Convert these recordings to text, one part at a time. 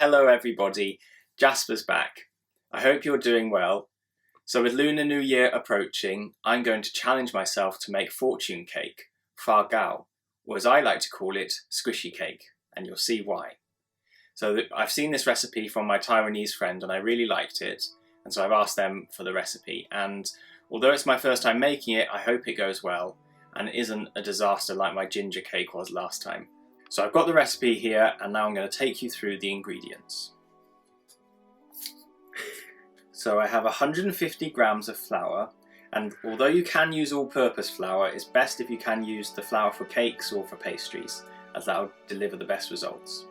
Hello everybody, Jasper's back. I hope you're doing well. So with Lunar New Year approaching, I'm going to challenge myself to make fortune cake, Fa Gao, or as I like to call it, squishy cake, and you'll see why. So I've seen this recipe from my Taiwanese friend and I really liked it, and so I've asked them for the recipe, and although it's my first time making it, I hope it goes well and isn't a disaster like my ginger cake was last time. So I've got the recipe here and now I'm going to take you through the ingredients. So I have 150 grams of flour, and although you can use all-purpose flour, it's best if you can use the flour for cakes or for pastries, as that will deliver the best results.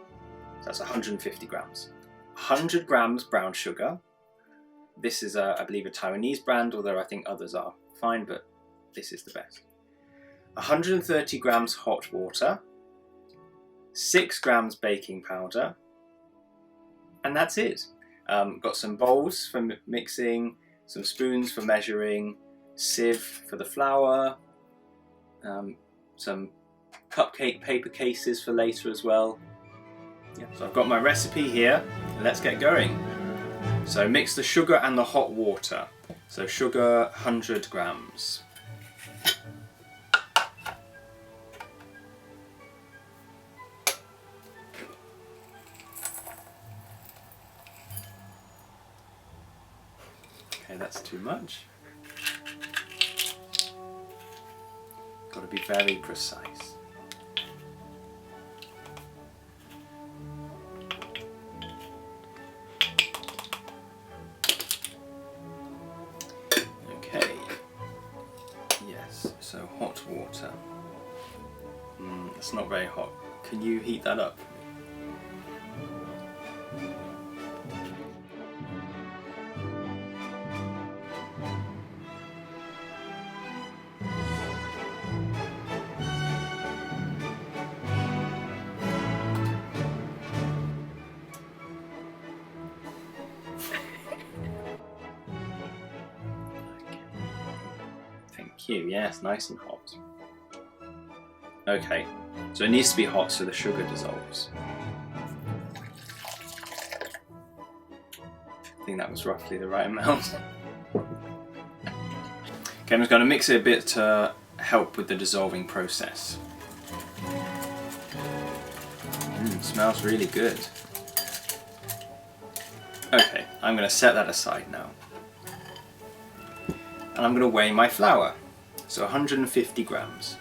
So that's 150 grams. 100 grams brown sugar. This is, I believe, a Taiwanese brand, although I think others are fine, but this is the best. 130 grams hot water. 6 grams baking powder, and that's it. Got some bowls for mixing, some spoons for measuring, sieve for the flour, some cupcake paper cases for later as well. Yeah, so I've got my recipe here, let's get going. So mix the sugar and the hot water. So sugar 100 grams. Okay, that's too much. Got to be very precise. Okay. Yes, so hot water. It's not very hot. Can you heat that up? Yes, nice and hot. Okay, so it needs to be hot so the sugar dissolves. I think that was roughly the right amount. Okay, I'm just going to mix it a bit to help with the dissolving process. Smells really good. Okay, I'm going to set that aside now. And I'm going to weigh my flour. So 150 grams.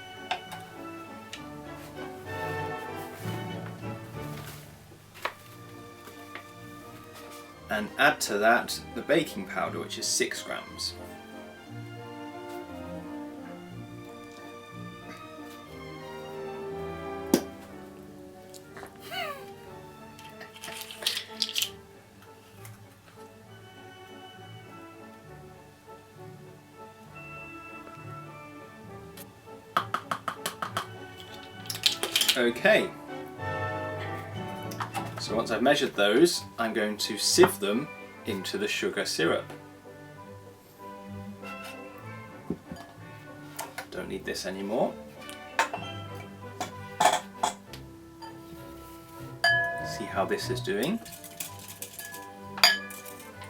And add to that the baking powder, which is 6 grams. Okay, so once I've measured those, I'm going to sieve them into the sugar syrup. Don't need this anymore. See how this is doing.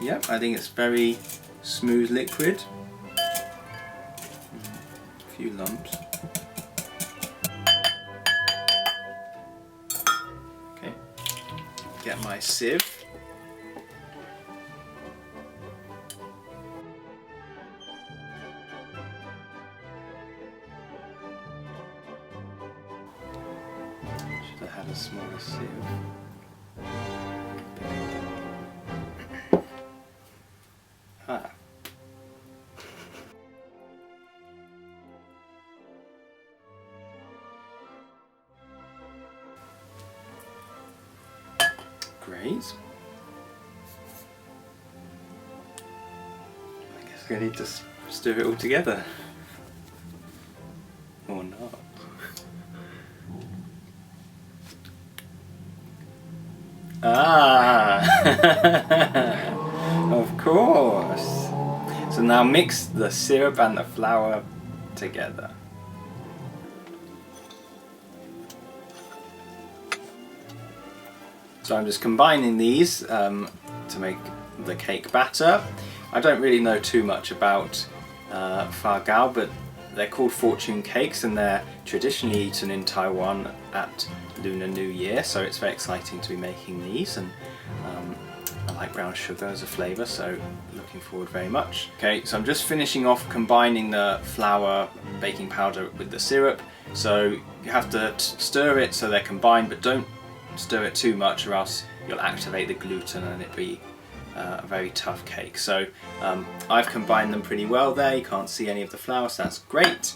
Yep, I think it's very smooth liquid. A few lumps. Get my sieve. Should have had a smaller sieve. Ah. Great. I guess I need to stir it all together. Or not. Ah! Of course! So now mix the syrup and the flour together. So I'm just combining these to make the cake batter. I don't really know too much about Fa Gao, but they're called fortune cakes and they're traditionally eaten in Taiwan at Lunar New Year, so it's very exciting to be making these, and I like brown sugar as a flavour, so looking forward very much. Okay, so I'm just finishing off combining the flour, baking powder with the syrup, so you have to stir it so they're combined, but don't stir it too much or else you'll activate the gluten and it'll be a very tough cake. So I've combined them pretty well there. You can't see any of the flour, so that's great,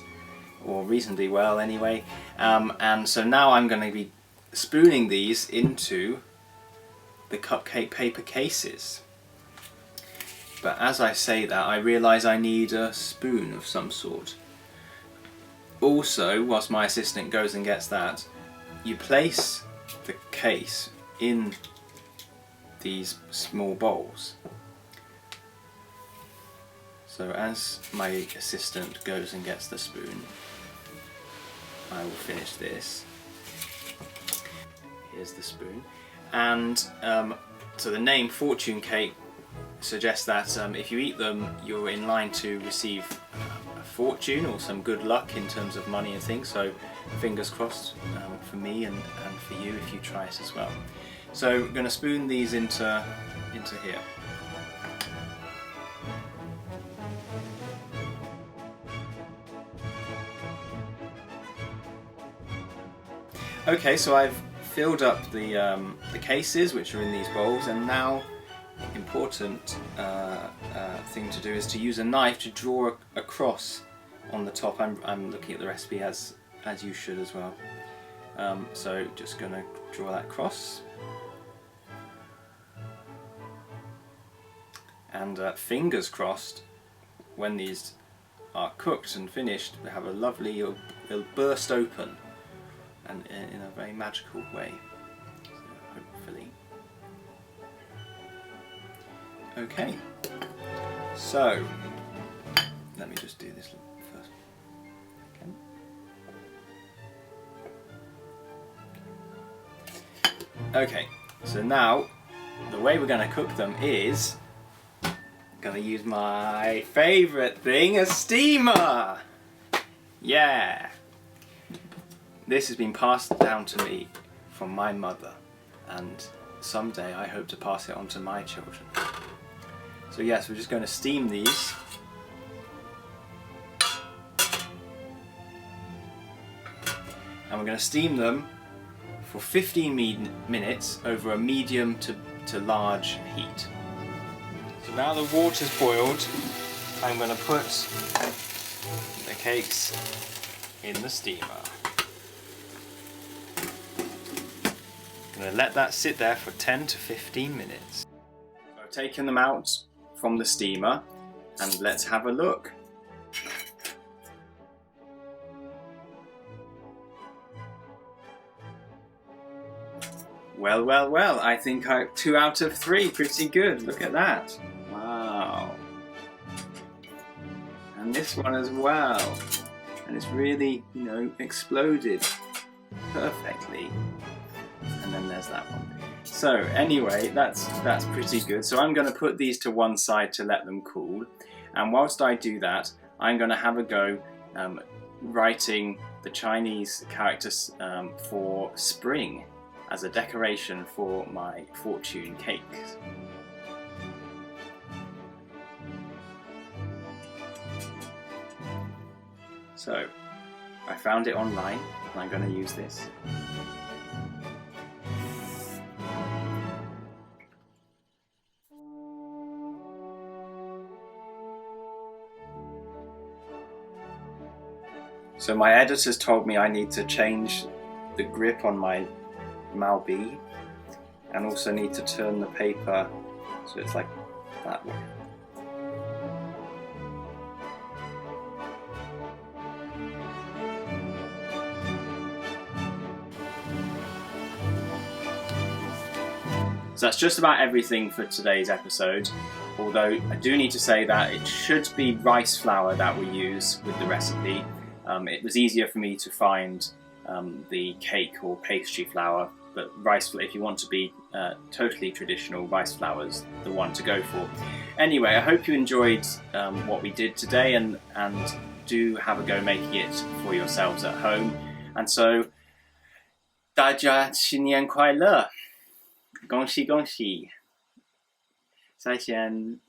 or reasonably well anyway. And so now I'm going to be spooning these into the cupcake paper cases. But as I say that, I realise I need a spoon of some sort. Also, whilst my assistant goes and gets that, you place the case in these small bowls. So as my assistant goes and gets the spoon, I will finish this. Here's the spoon. And so the name fortune cake suggests that if you eat them, you're in line to receive a fortune or some good luck in terms of money and things. So fingers crossed for me and for you if you try it as well. So we're going to spoon these into here. Okay, so I've filled up the cases which are in these bowls, and now important thing to do is to use a knife to draw a cross on the top. I'm looking at the recipe as you should as well. So just going to draw that cross. And fingers crossed, when these are cooked and finished, they have a lovely, it'll burst open, and in a very magical way, so hopefully. Okay, so let me just do this first. Okay, so now the way we're going to cook them is gonna use my favourite thing, a steamer! Yeah! This has been passed down to me from my mother, and someday I hope to pass it on to my children. So yes, we're just going to steam these. And we're going to steam them for 15 minutes over a medium to large heat. So now the water's boiled, I'm going to put the cakes in the steamer. I'm going to let that sit there for 10 to 15 minutes. So I've taken them out from the steamer and let's have a look. Well, well, well, I think 2 out of 3, pretty good, look at that. Wow. And this one as well. And it's really, you know, exploded perfectly. And then there's that one. So anyway, that's pretty good. So I'm going to put these to one side to let them cool. And whilst I do that, I'm going to have a go writing the Chinese characters for spring as a decoration for my fortune cakes. So I found it online and I'm going to use this. So my editors told me I need to change the grip on my Malbee and also need to turn the paper so it's like that way. So that's just about everything for today's episode, although I do need to say that it should be rice flour that we use with the recipe. It was easier for me to find the cake or pastry flour, but rice flour, if you want to be totally traditional rice flours the one to go for. Anyway, I hope you enjoyed what we did today and do have a go making it for yourselves at home. And so, 大家新年快乐！恭喜恭喜！再见。